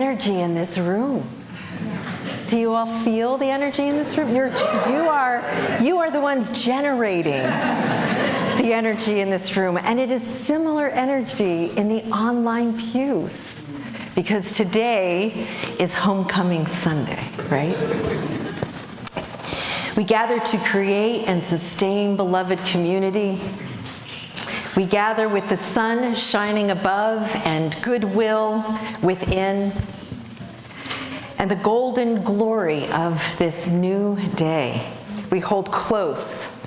energy in this room. Do you all feel the energy in this room? You are the ones generating the energy in this room. And it is similar energy in the online pews. Because today is Homecoming Sunday, right? We gather to create and sustain beloved community. We gather with the sun shining above and goodwill within, and the golden glory of this new day. We hold close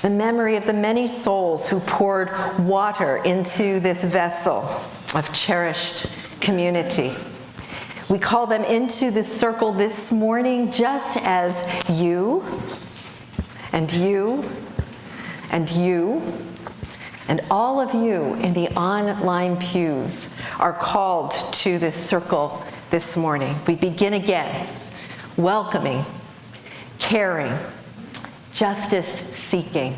the memory of the many souls who poured water into this vessel of cherished community. We call them into this circle this morning just as you and you and you and all of you in the online pews are called to this circle this morning. We begin again, welcoming, caring, justice-seeking.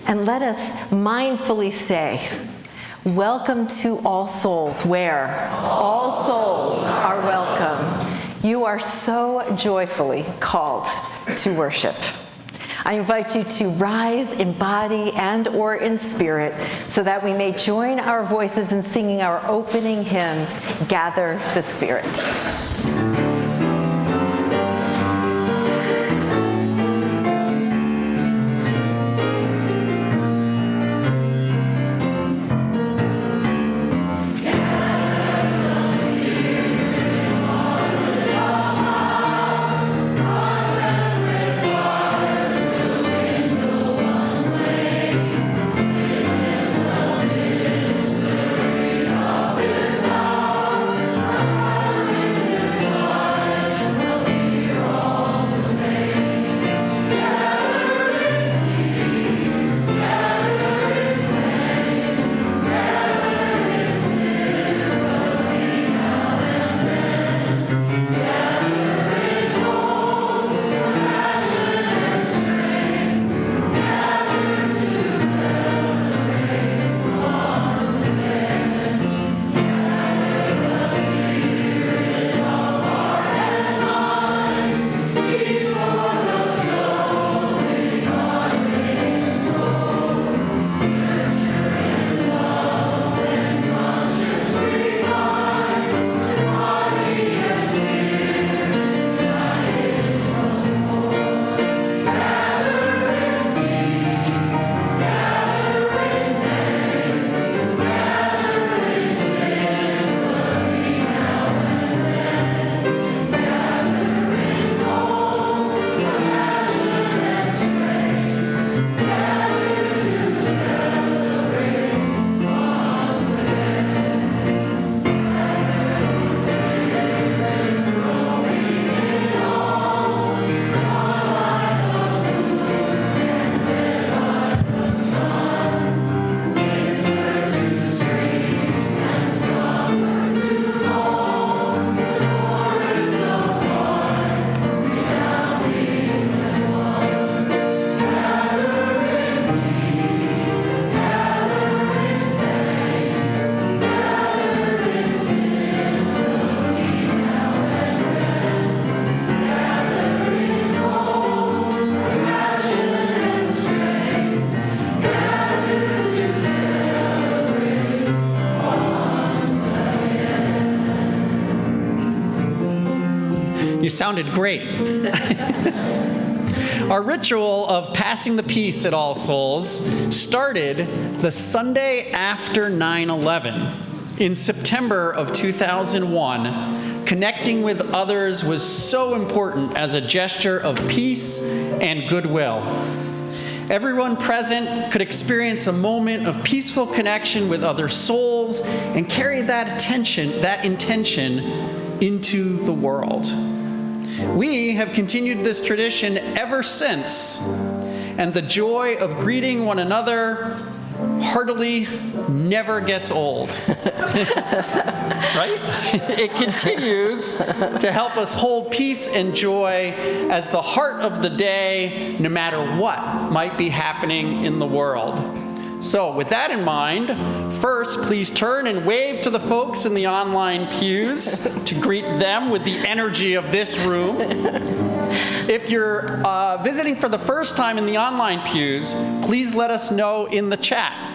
And let us mindfully say, welcome to All Souls, where all souls are welcome. You are so joyfully called to worship. I invite you to rise in body and or in spirit so that we may join our voices in singing our opening hymn, Gather the Spirit. You sounded great. Our ritual of passing the peace at All Souls started the Sunday after 9/11. In September of 2001, connecting with others was so important as a gesture of peace and goodwill. Everyone present could experience a moment of peaceful connection with other souls and carry that intention into the world. We have continued this tradition ever since, and the joy of greeting one another heartily never gets old. Right? It continues to help us hold peace and joy as the heart of the day, no matter what might be happening in the world. So with that in mind, first, please turn and wave to the folks in the online pews to greet them with the energy of this room. If you're visiting for the first time in the online pews, please let us know in the chat.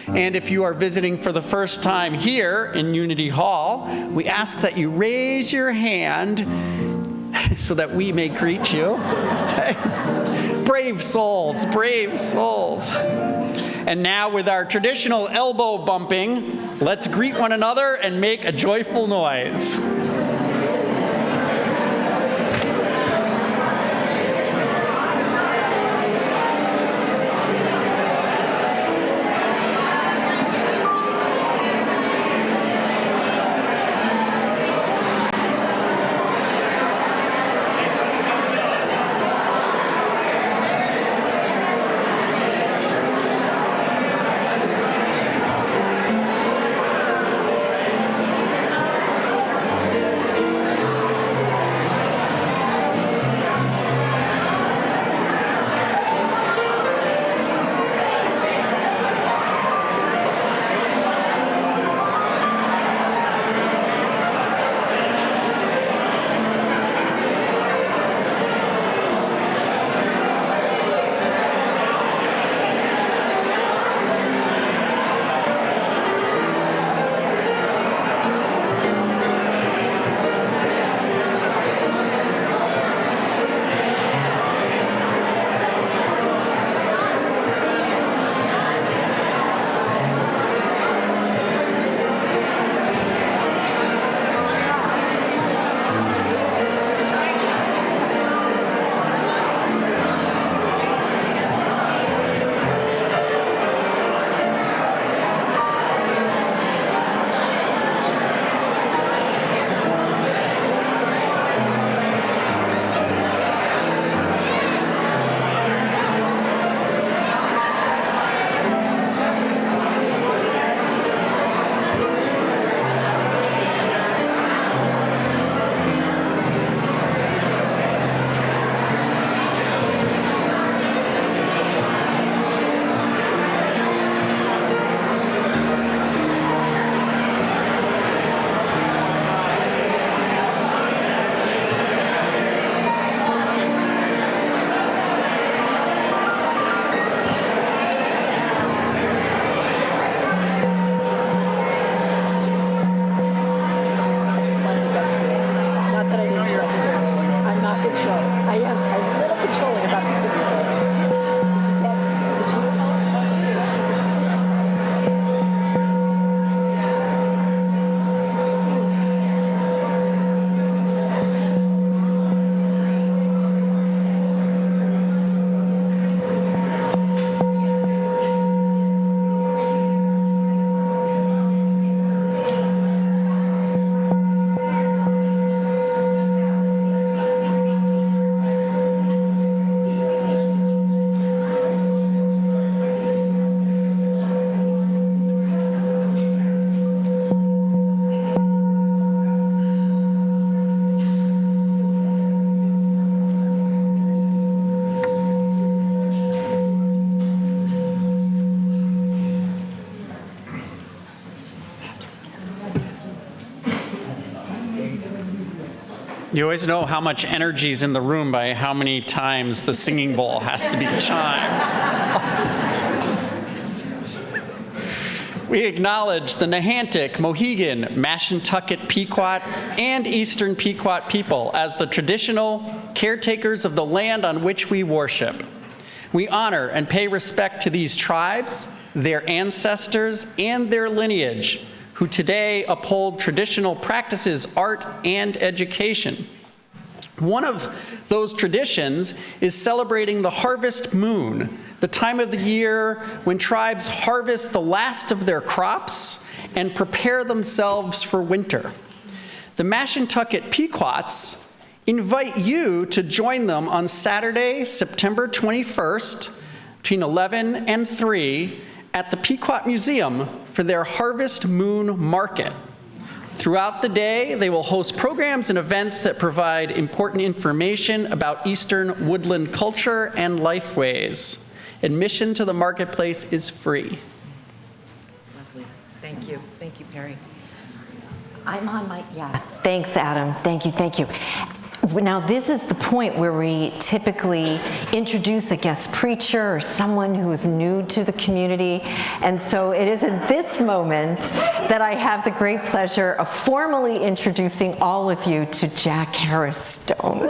And if you are visiting for the first time here in Unity Hall, we ask that you raise your hand so that we may greet you. Brave souls, brave souls. And now with our traditional elbow bumping, let's greet one another and make a joyful noise. You always know how much energy is in the room by how many times the singing bowl has to be chimed. We acknowledge the Nahantic, Mohegan, Mashantucket, Pequot, and Eastern Pequot people as the traditional caretakers of the land on which we worship. We honor and pay respect to these tribes, their ancestors, and their lineage, who today uphold traditional practices, art, and education. One of those traditions is celebrating the harvest moon, the time of the year when tribes harvest the last of their crops and prepare themselves for winter. The Mashantucket Pequots invite you to join them on Saturday, September 21st, between 11 and 3 at the Pequot Museum for their Harvest Moon Market. Throughout the day, they will host programs and events that provide important information about Eastern woodland culture and lifeways. Admission to the marketplace is free. Lovely. Thank you. Thank you, Perry. I'm on my, yeah. Thanks, Adam. Thank you, thank you. Now, this is the point where we typically introduce a guest preacher or someone who is new to the community. And so it is at this moment that I have the great pleasure of formally introducing all of you to Jack Harris Stone.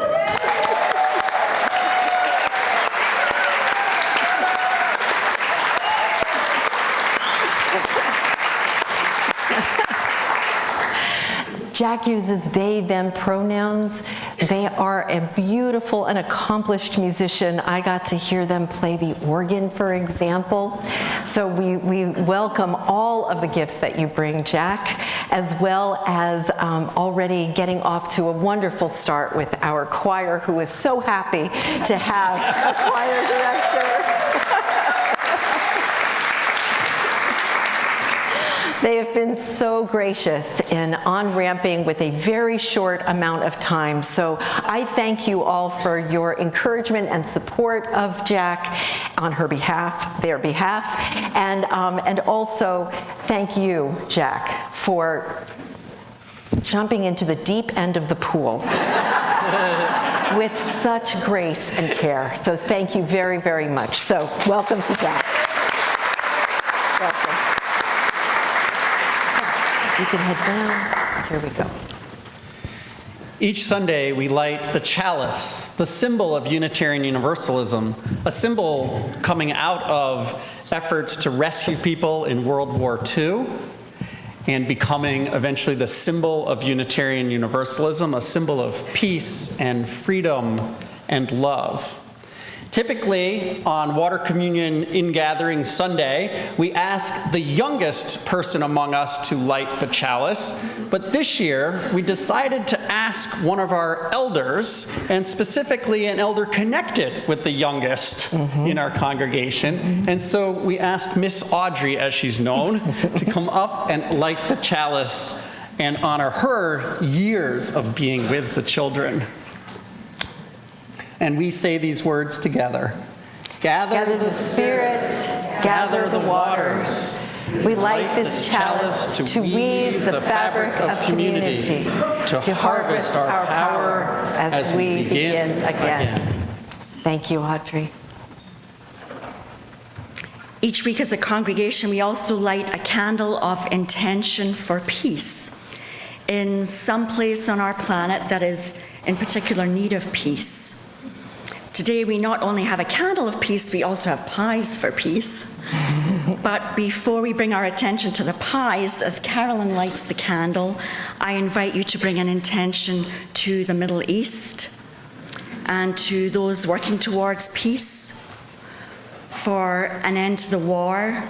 Jack uses they, them pronouns. They are a beautiful and accomplished musician. I got to hear them play the organ, for example. So we welcome all of the gifts that you bring, Jack, as well as already getting off to a wonderful start with our choir, who is so happy to have a choir director. They have been so gracious in on-ramping with a very short amount of time. So I thank you all for your encouragement and support of Jack on her behalf, their behalf. And also thank you, Jack, for jumping into the deep end of the pool with such grace and care. So thank you very, very much. So welcome to Jack. Welcome. You can head down. Here we go. Each Sunday, we light the chalice, the symbol of Unitarian Universalism, a symbol coming out of efforts to rescue people in World War II and becoming eventually the symbol of Unitarian Universalism, a symbol of peace and freedom and love. Typically, on Water Communion In-Gathering Sunday, we ask the youngest person among us to light the chalice, but this year, we decided to ask one of our elders, and specifically an elder connected with the youngest in our congregation, and so we asked Miss Audrey, as she's known, to come up and light the chalice and honor her years of being with the children. And we say these words together. Gather the Spirit, gather the waters. We light this chalice to weave the fabric of community, to harvest our power as we begin again. Thank you, Audrey. Each week as a congregation, we also light a candle of intention for peace in some place on our planet that is in particular need of peace. Today, we not only have a candle of peace, we also have pies for peace. But before we bring our attention to the pies, as Carolyn lights the candle, I invite you to bring an intention to the Middle East and to those working towards peace, for an end to the war,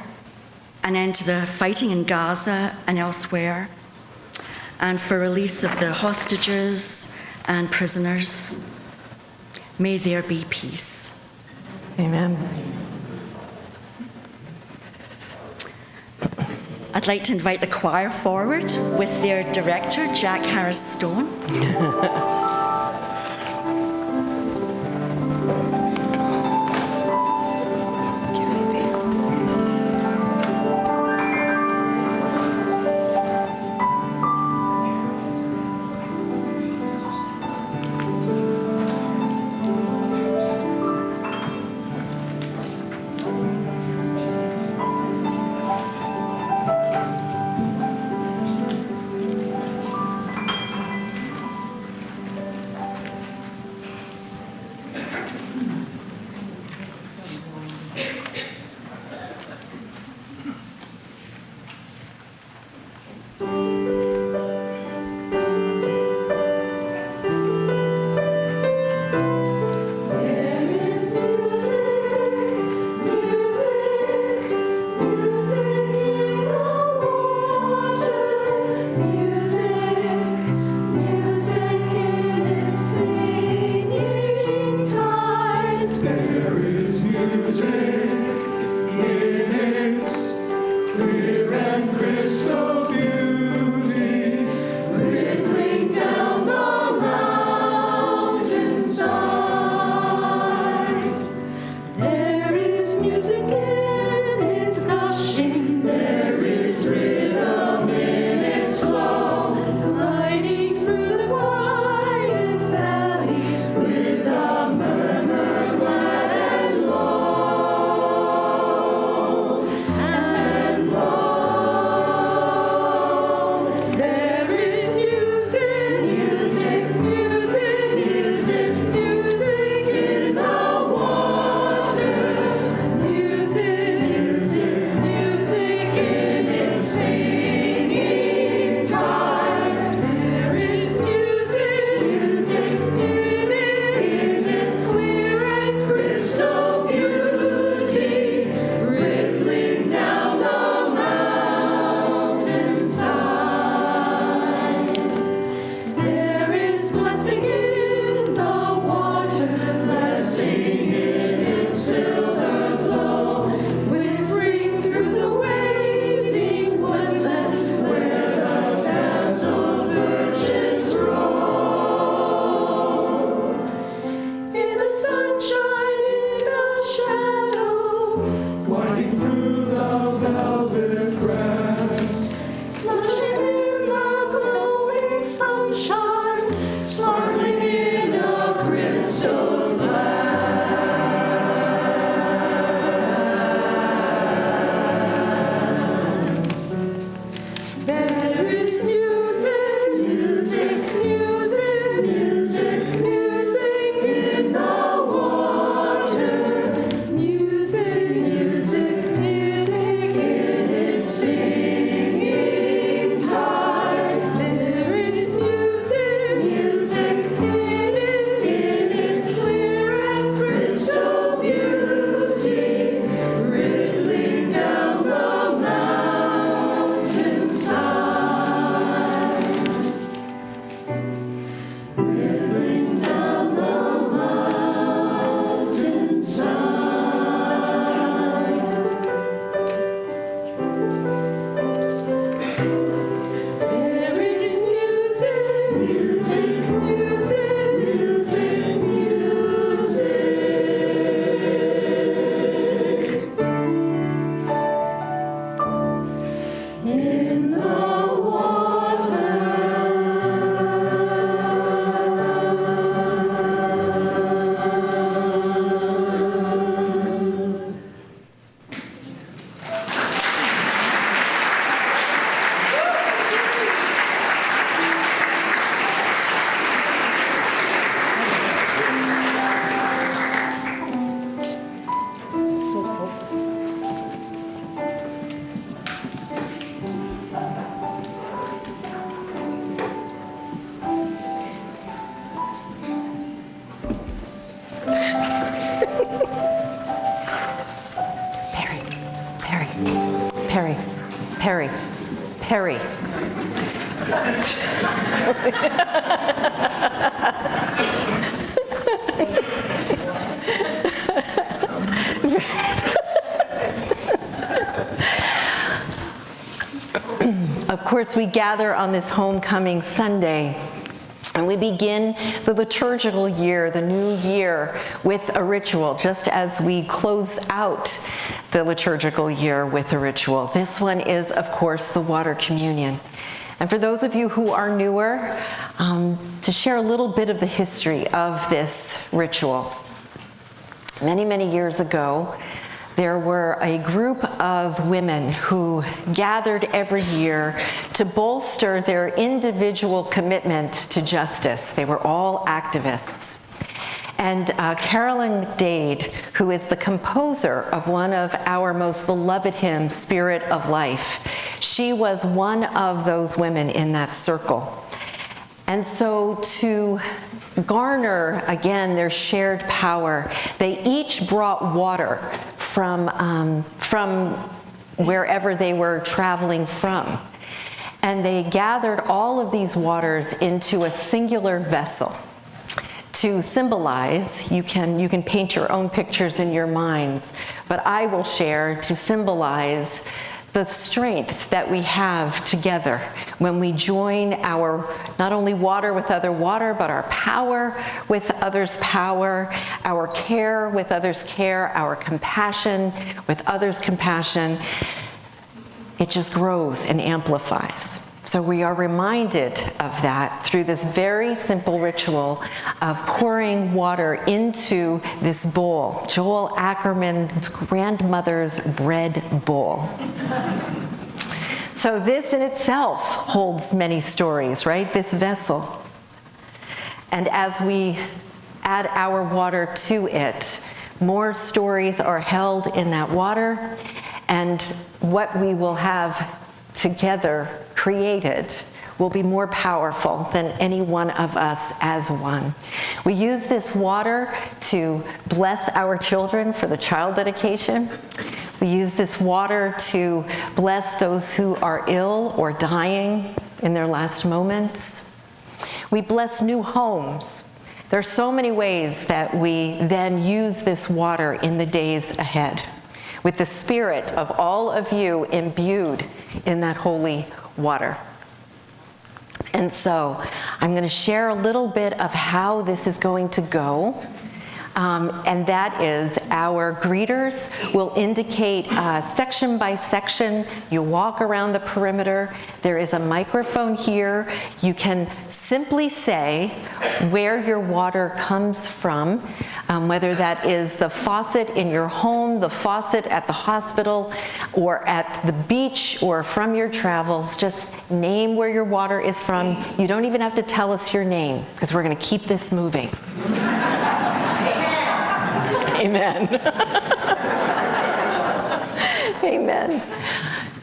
an end to the fighting in Gaza and elsewhere, and for release of the hostages and prisoners. May there be peace. Amen. I'd like to invite the choir forward with their director, Jack Harris Stone. Perry, Perry, Perry. Of course, we gather on this homecoming Sunday, and we begin the liturgical year, the new year, with a ritual, just as we close out the liturgical year with a ritual. This one is, of course, the water communion. And for those of you who are newer, to share a little bit of the history of this ritual. Many, many years ago, there were a group of women who gathered every year to bolster their individual commitment to justice. They were all activists. And Carolyn McDade, who is the composer of one of our most beloved hymns, Spirit of Life, she was one of those women in that circle. And so to garner, again, their shared power, they each brought water from wherever they were traveling from. And they gathered all of these waters into a singular vessel to symbolize. You can paint your own pictures in your minds, but I will share to symbolize the strength that we have together when we join our, not only water with other water, but our power with others' power, our care with others' care, our compassion with others' compassion. It just grows and amplifies. So we are reminded of that through this very simple ritual of pouring water into this bowl, Joel Ackerman's grandmother's bread bowl. So this in itself holds many stories, right? This vessel. And as we add our water to it, more stories are held in that water, and what we will have together created will be more powerful than any one of us as one. We use this water to bless our children for the child dedication. We use this water to bless those who are ill or dying in their last moments. We bless new homes. There are so many ways that we then use this water in the days ahead, with the spirit of all of you imbued in that holy water. And so I'm going to share a little bit of how this is going to go. And that is, our greeters will indicate section by section. You walk around the perimeter. There is a microphone here. You can simply say where your water comes from, whether that is the faucet in your home, the faucet at the hospital, or at the beach, or from your travels. Just name where your water is from. You don't even have to tell us your name, because we're going to keep this moving. Amen. Amen.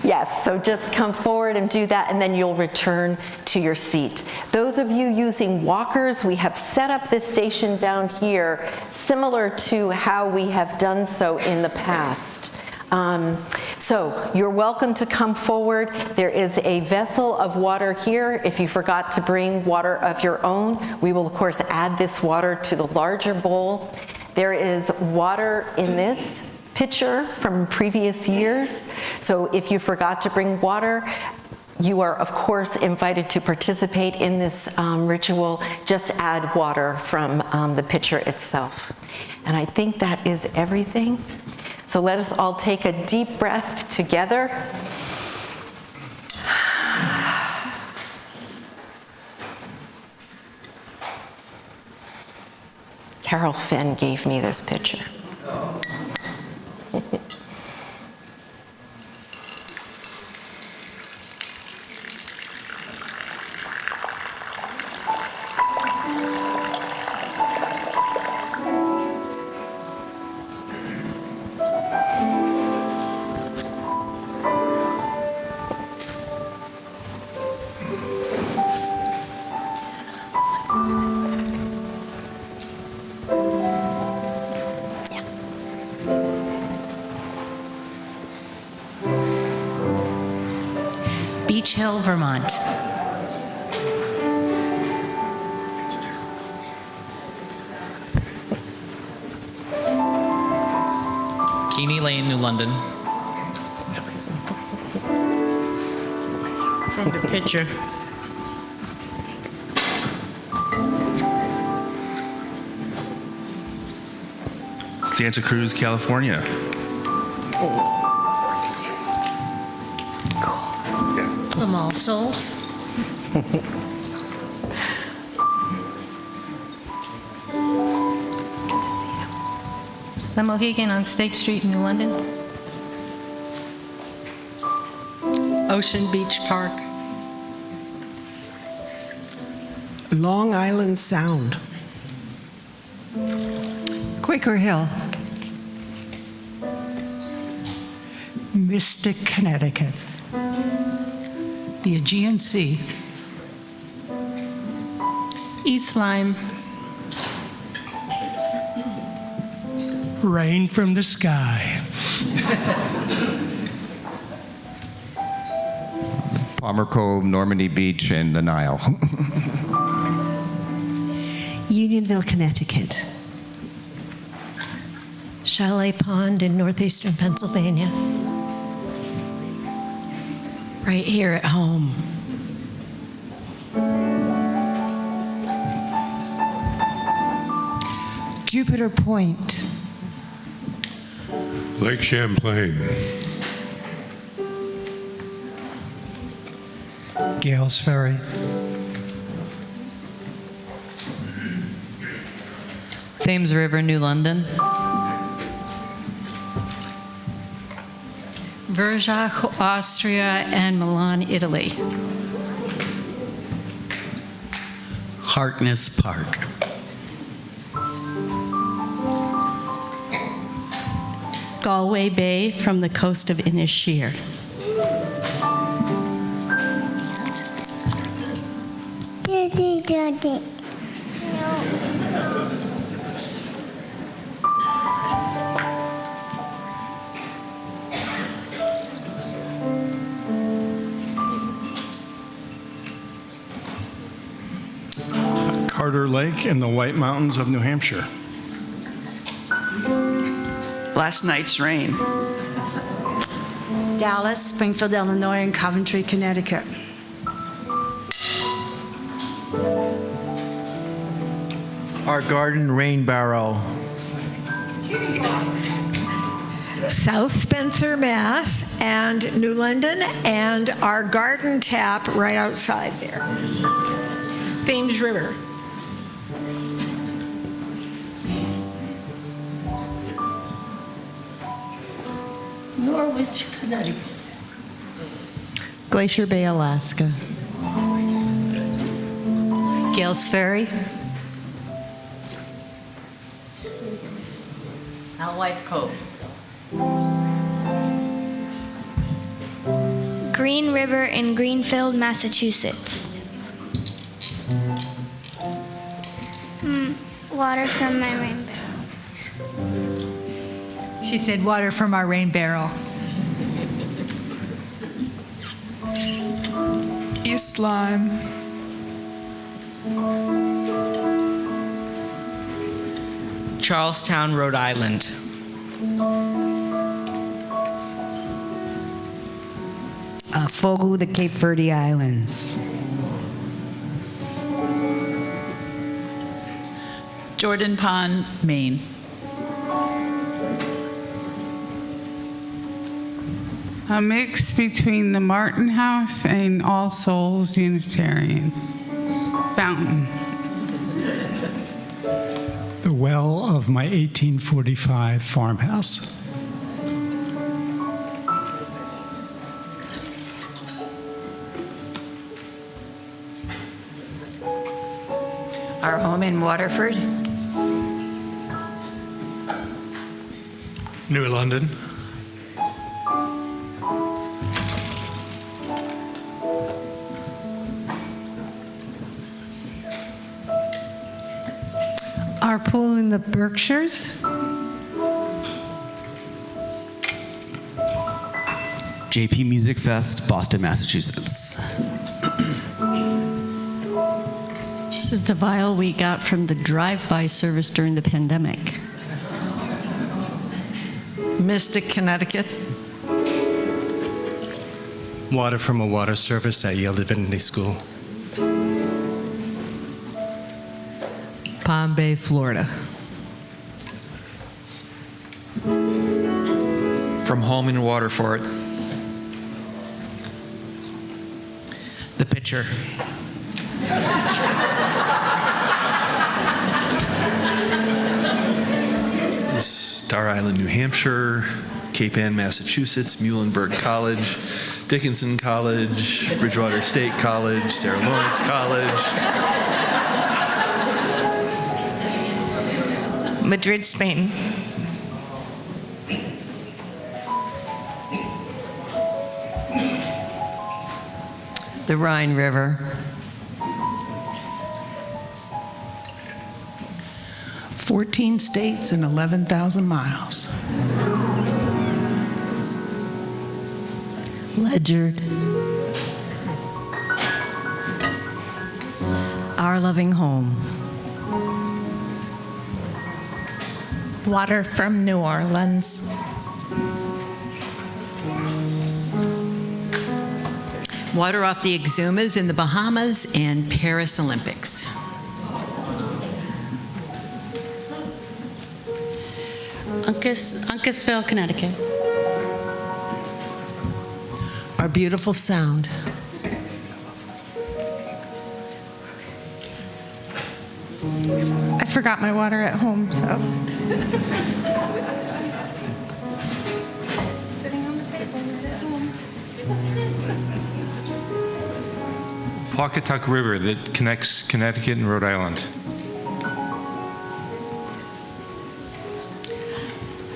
Yes, so just come forward and do that, and then you'll return to your seat. Those of you using walkers, we have set up this station down here similar to how we have done so in the past. So you're welcome to come forward. There is a vessel of water here. If you forgot to bring water of your own, we will of course add this water to the larger bowl. There is water in this pitcher from previous years. So if you forgot to bring water, you are of course invited to participate in this ritual. Just add water from the pitcher itself. And I think that is everything. So let us all take a deep breath together. Carol Finn gave me this picture. Beach Hill, Vermont. Keeney Lane, New London. From the picture. Santa Cruz, California. From All Souls. The Mohegan on State Street, New London. Ocean Beach Park. Long Island Sound. Quaker Hill. Mystic, Connecticut. The Aegean Sea. East Lyme. Rain from the sky. Palmer Cove, Normandy Beach, and the Nile. Unionville, Connecticut. Chalet Pond in northeastern Pennsylvania. Right here at home. Jupiter Point. Lake Champlain. Gales Ferry. Thames River, New London. Verjach, Austria, and Milan, Italy. Harkness Park. Galway Bay from the coast of Inisheer. Carter Lake in the White Mountains of New Hampshire. Last night's rain. Dallas, Springfield, Illinois, and Coventry, Connecticut. Our garden rain barrel. South Spencer, Mass, and New London, and our garden tap right outside there. Thames River. Norwich, Connecticut. Glacier Bay, Alaska. Gales Ferry. Alewife Cove. Green River in Greenfield, Massachusetts. Water from my rain barrel. She said water from our rain barrel. East Lyme. Charlestown, Rhode Island. Fogo, the Cape Verde Islands. Jordan Pond, Maine. A mix between the Martin House and All Souls Unitarian. Fountain. The well of my 1845 farmhouse. Our home in Waterford. New London. Our pool in the Berkshires. JP Music Fest, Boston, Massachusetts. This is the vial we got from the drive-by service during the pandemic. Mystic, Connecticut. Water from a water service at Yale Divinity School. Palm Bay, Florida. From Home in Waterford. The Pitcher. Star Island, New Hampshire, Cape Ann, Massachusetts, Muhlenberg College, Dickinson College, Bridgewater State College, Sarah Lawrence College. Madrid, Spain. The Rhine River. 14 states and 11,000 miles. Ledyard. Our Loving Home. Water from New Orleans. Water off the Exumas in the Bahamas and Paris Olympics. Uncasville, Connecticut. Our beautiful sound. I forgot my water at home, so. Sitting on the table right at home. Pawcatuck River that connects Connecticut and Rhode Island.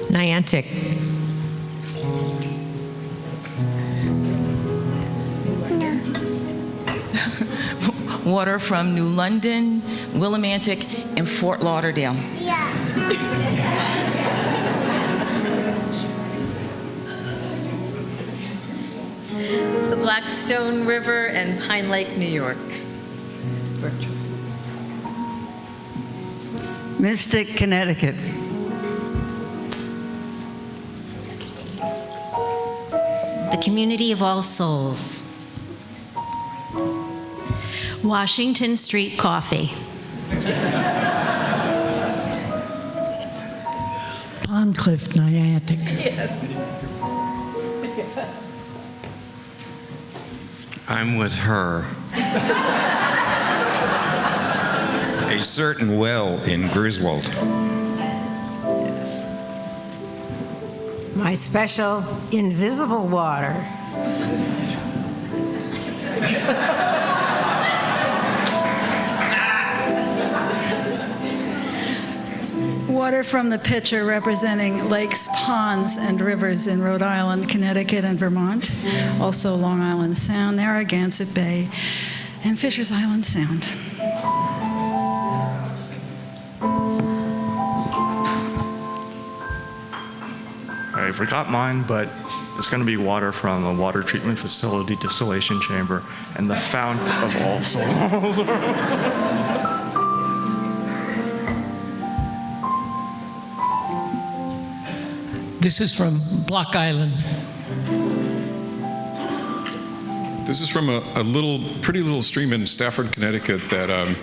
Niantic. Water from New London, Willimantic, and Fort Lauderdale. The Blackstone River and Pine Lake, New York. Mystic, Connecticut. The Community of All Souls. Washington Street Coffee. Pondcliff, Niantic. I'm with her. A certain well in Griswold. My special invisible water. Water from the pitcher representing lakes, ponds, and rivers in Rhode Island, Connecticut, and Vermont. Also Long Island Sound, Narragansett Bay, and Fisher's Island Sound. I forgot mine, but it's going to be water from a water treatment facility distillation chamber and the fount of all souls. This is from Block Island. This is from a pretty little stream in Stafford, Connecticut that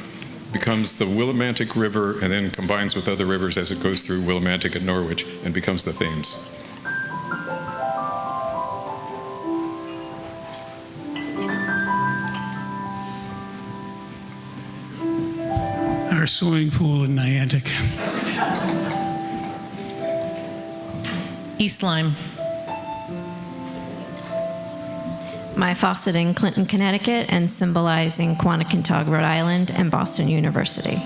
becomes the Willimantic River and then combines with other rivers as it goes through Willimantic and Norwich and becomes the Thames. Our swimming pool in Niantic. East Lyme. My faucet in Clinton, Connecticut, and symbolizing Quanticontog, Rhode Island, and Boston University.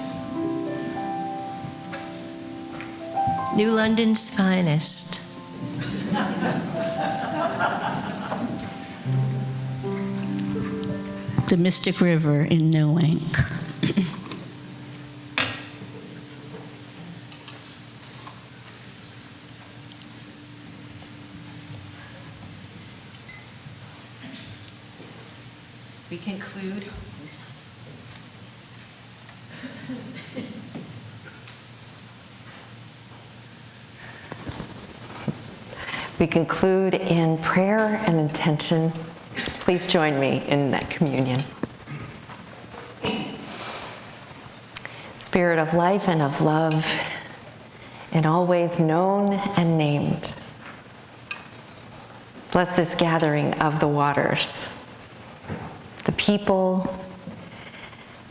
New London's finest. The Mystic River in Newink. We conclude. We conclude in prayer and intention. Please join me in that communion. Spirit of life and of love, in all ways known and named, bless this gathering of the waters, the people,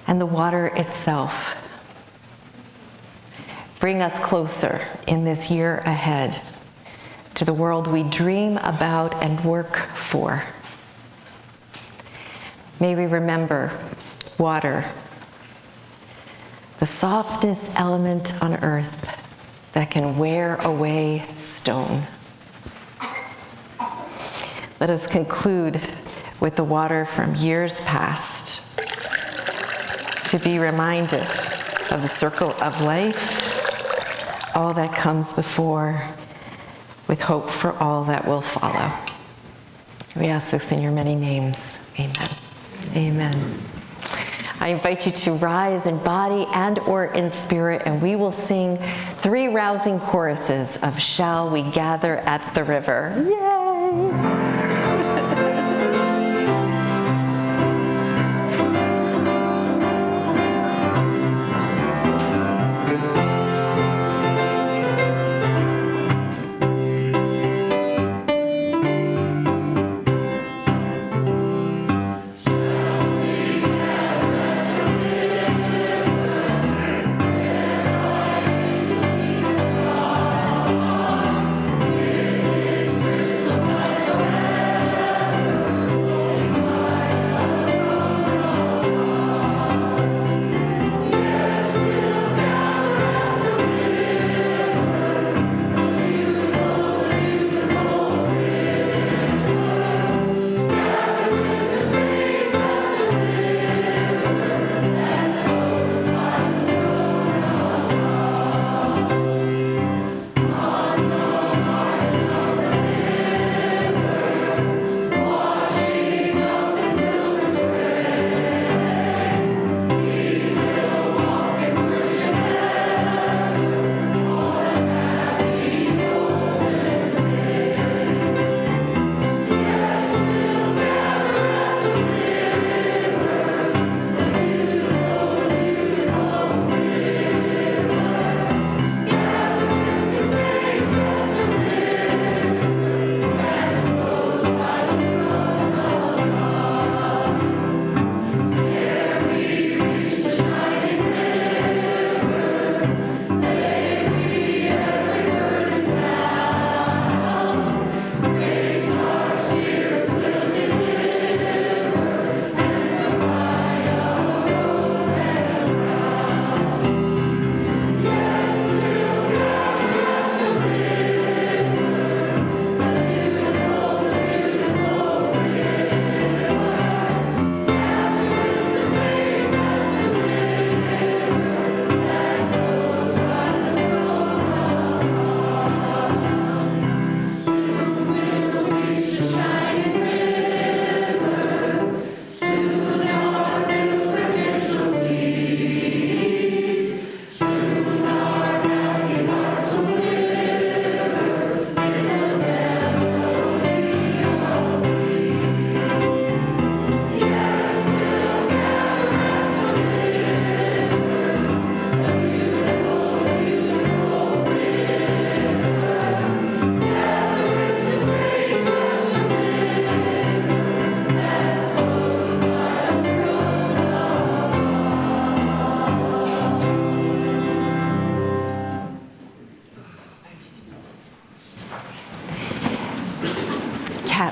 and the water itself. Bring us closer in this year ahead to the world we dream about and work for. May we remember water, the softest element on earth that can wear away stone. Let us conclude with the water from years past, to be reminded of the circle of life, all that comes before, with hope for all that will follow. We ask this in your many names. Amen. Amen. I invite you to rise in body and or in spirit, and we will sing 3 rousing choruses of Shall We Gather at the River. Yay!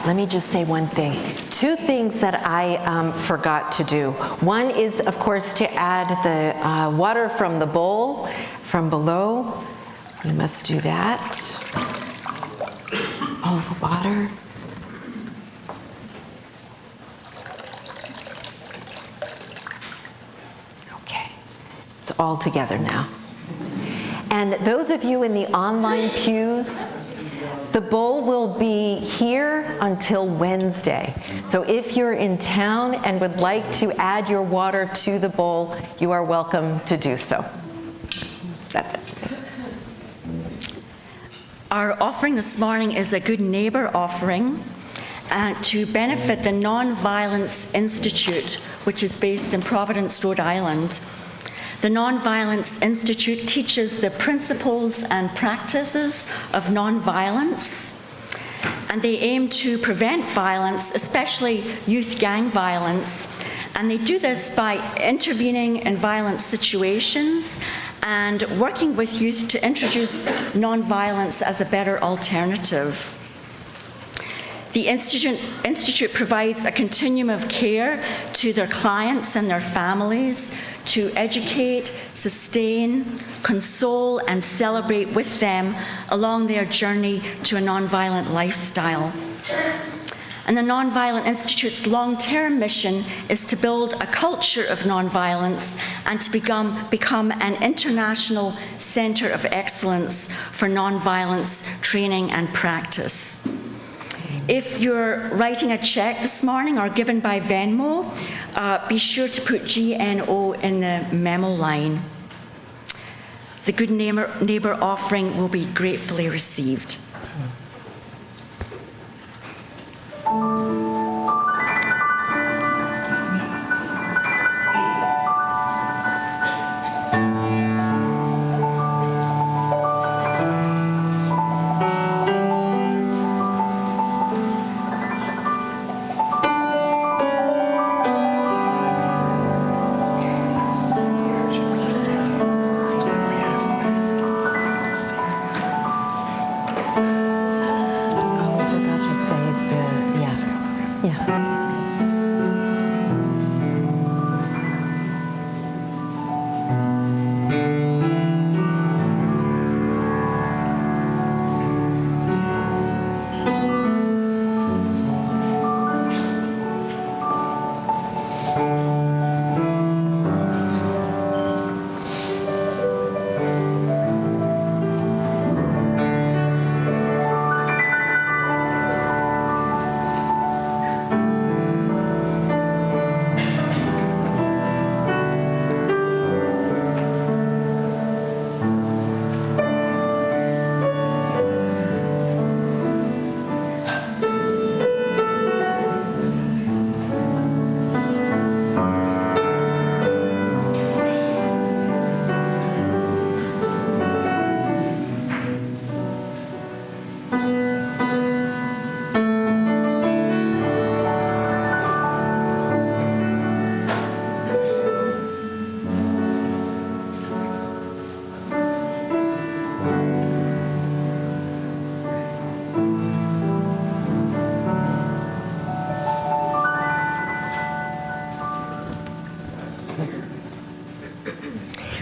Let me just say one thing. 2 things that I forgot to do. One is, of course, to add the water from the bowl from below. We must do that. All the water. Okay. It's all together now. And those of you in the online pews, The bowl will be here until Wednesday. So if you're in town and would like to add your water to the bowl, you are welcome to do so. That's it. Our offering this morning is a Good Neighbor offering to benefit the Nonviolence Institute, which is based in Providence, Rhode Island. The Nonviolence Institute teaches the principles and practices of nonviolence, and they aim to prevent violence, especially youth gang violence. And they do this by intervening in violent situations and working with youth to introduce nonviolence as a better alternative. The Institute provides a continuum of care to their clients and their families to educate, sustain, console, and celebrate with them along their journey to a nonviolent lifestyle. And the Nonviolent Institute's long-term mission is to build a culture of nonviolence and to become an international center of excellence for nonviolence training and practice. If you're writing a check this morning or given by Venmo, be sure to put GNO in the memo line. The Good Neighbor offering will be gratefully received.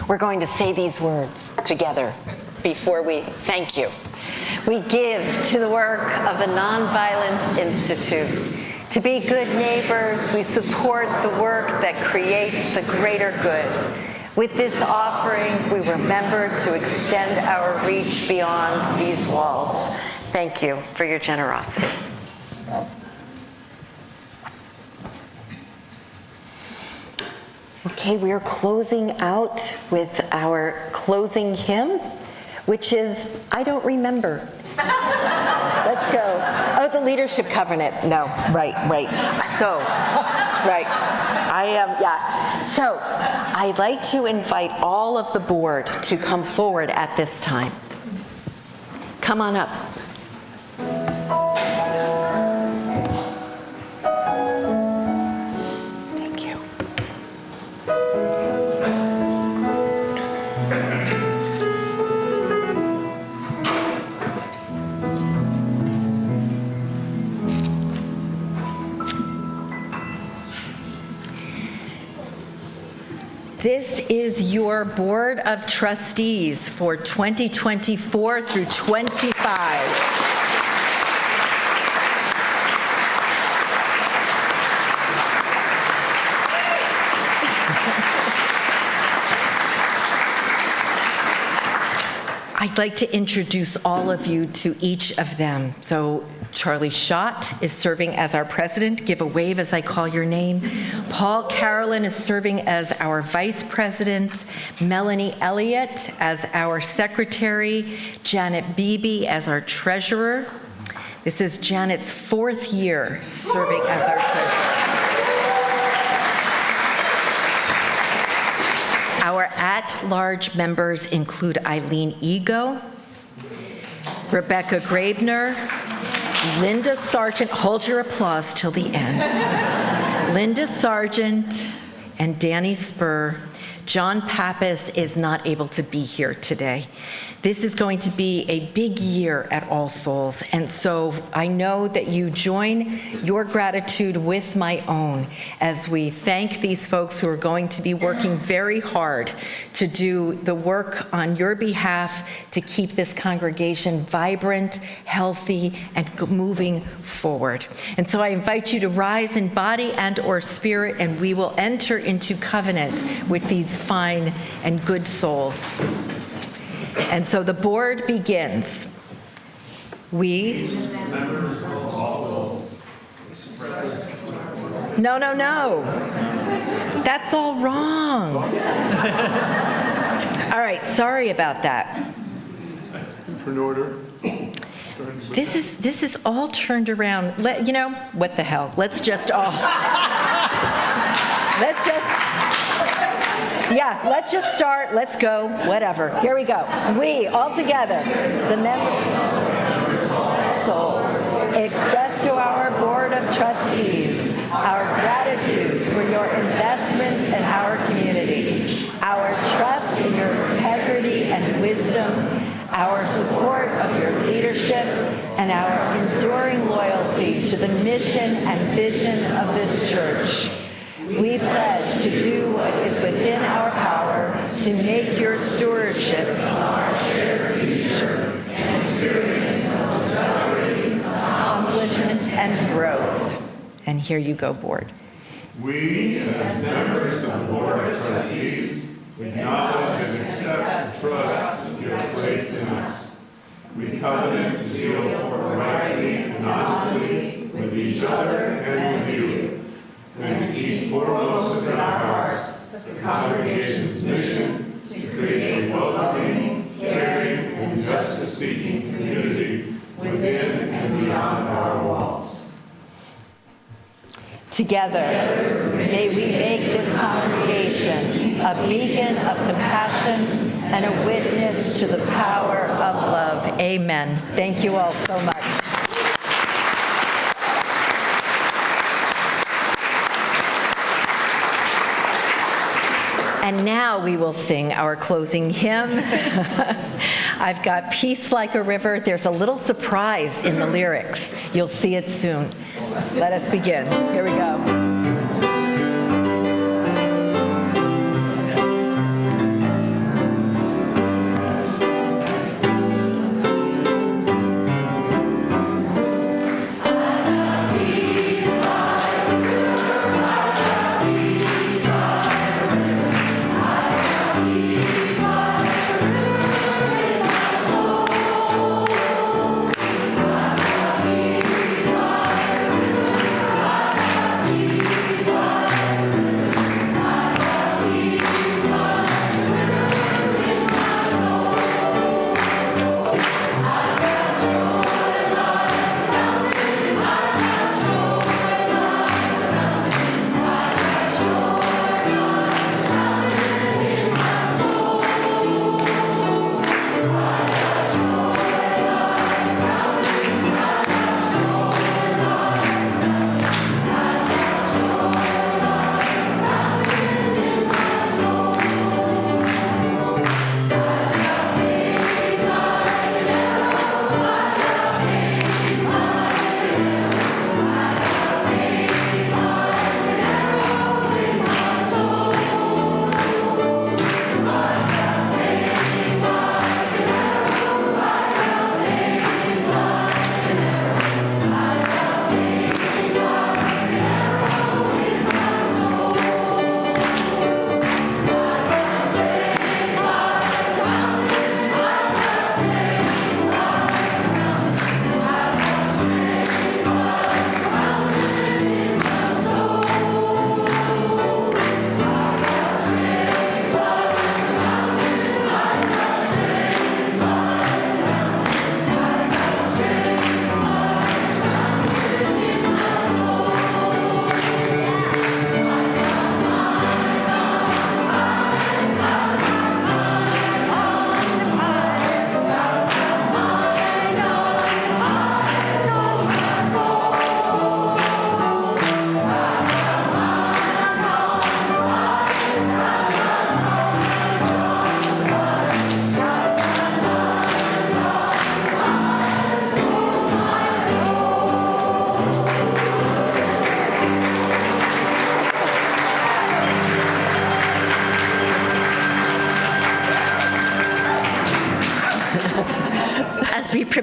We're going to say these words together before we thank you. We give to the work of the Nonviolence Institute. To be good neighbors, we support the work that creates the greater good. With this offering, we remember to extend our reach beyond these walls. Thank you for your generosity. Okay, we are closing out with our closing hymn, which is, I don't remember. Let's go. Oh, the leadership covenant. No, right. So, right. So, I'd like to invite all of the board to come forward at this time. Come on up. Thank you. This is your Board of Trustees for 2024 through 25. I'd like to introduce all of you to each of them. So Charlie Schott is serving as our president. Give a wave as I call your name. Paul Carolyn is serving as our vice president. Melanie Elliott as our secretary. Janet Beebe as our treasurer. This is Janet's 4th year serving as our treasurer. Our at-large members include Eileen Ego, Rebecca Grabner, Linda Sargent, hold your applause till the end, Linda Sargent and Danny Spur. John Pappas is not able to be here today. This is going to be a big year at All Souls, and so I know that you join your gratitude with my own as we thank these folks who are going to be working very hard to do the work on your behalf to keep this congregation vibrant, healthy, and moving forward. And so I invite you to rise in body and or spirit, and we will enter into covenant with these fine and good souls. And so the board begins. We... No. That's all wrong. All right, sorry about that. For an order. This is all turned around. You know, what the hell? Let's just start. Let's go. Whatever. Here we go. We, all together, the members, souls, express to our Board of Trustees our gratitude for your investment in our community, our trust in your integrity and wisdom, our support of your leadership, and our enduring loyalty to the mission and vision of this church. We pledge to do what is within our power to make your stewardship our shared future and experience of celebrating accomplishment and growth. And here you go, board. We, as members of the Board of Trustees, acknowledge and accept the trust you have placed in us. We covenant to deal forthrightly and honestly with each other and with you, and to keep foremost in our hearts the congregation's mission to create a welcoming, caring, and justice-seeking community within and beyond our walls. Together, may we make this congregation a beacon of compassion and a witness to the power of love. Amen. Thank you all so much. And now we will sing our closing hymn. I've got Peace Like a River. There's a little surprise in the lyrics. You'll see it soon. Let us begin. Here we go. Peace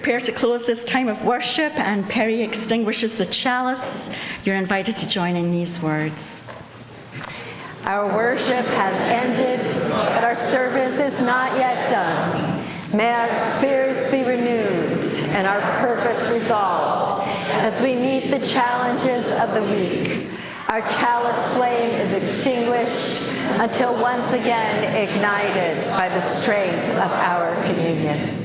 prepare to close this time of worship and Perry extinguishes the chalice, you're invited to join in these words. Our worship has ended, but our service is not yet done. May our spirits be renewed and our purpose resolved as we meet the challenges of the week. Our chalice flame is extinguished until once again ignited by the strength of our communion.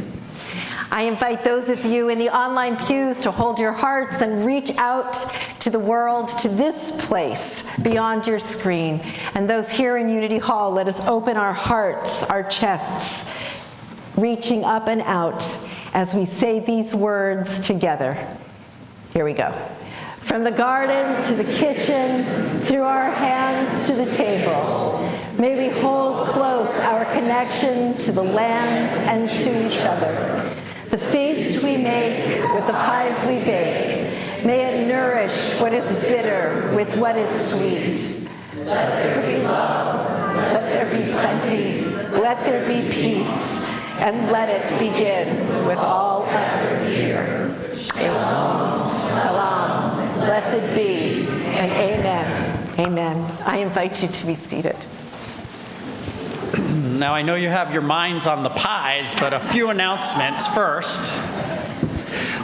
I invite those of you in the online pews to hold your hearts and reach out to the world, to this place beyond your screen. And those here in Unity Hall, let us open our hearts, our chests, reaching up and out as we say these words together. Here we go. From the garden to the kitchen, through our hands to the table, may we hold close our connection to the land and to each other. The feast we make with the pies we bake, may it nourish what is bitter with what is sweet. Let there be love, let there be plenty, let there be peace, and let it begin with all others here. Shalom, salam, blessed be, and amen. Amen. I invite you to be seated. Now, I know you have your minds on the pies, but a few announcements first.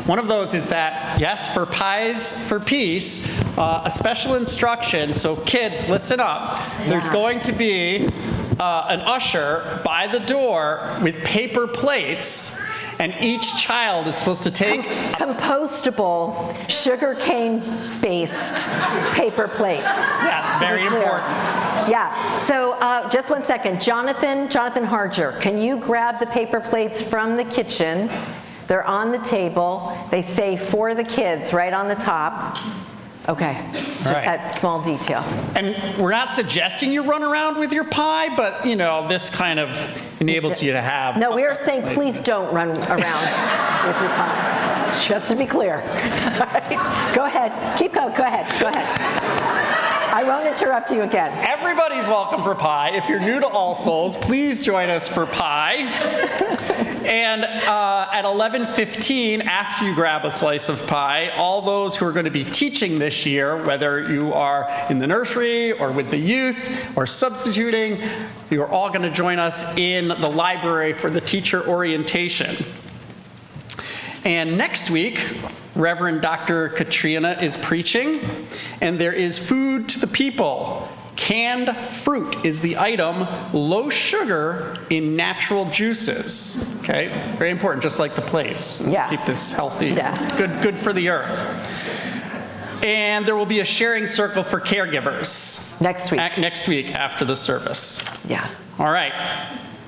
One of those is that, yes, for Pies for Peace, a special instruction, so kids, listen up. There's going to be an usher by the door with paper plates, and each child is supposed to take compostable, sugarcane-based paper plates. That's very important. Yeah, so just one second. Jonathan Harger, can you grab the paper plates from the kitchen? They're on the table. They say for the kids right on the top. Okay, just that small detail. And we're not suggesting you run around with your pie, but, you know, this kind of enables you to have. No, we are saying please don't run around with your pie. Just to be clear. All right, go ahead. Keep going. Go ahead. I won't interrupt you again. Everybody's welcome for pie. If you're new to All Souls, please join us for pie. And at 11:15, after you grab a slice of pie, all those who are going to be teaching this year, whether you are in the nursery or with the youth or substituting, you are all going to join us in the library for the teacher orientation. And next week, Reverend Dr. Katrina is preaching, and there is food to the people. Canned fruit is the item, low sugar in natural juices. Okay, very important, just like the plates. Yeah. Keep this healthy. Yeah. Good for the earth. And there will be a sharing circle for caregivers. Next week. Next week after the service. Yeah. All right,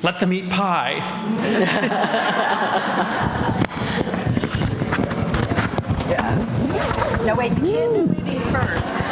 let them eat pie. No, wait, kids are leaving first.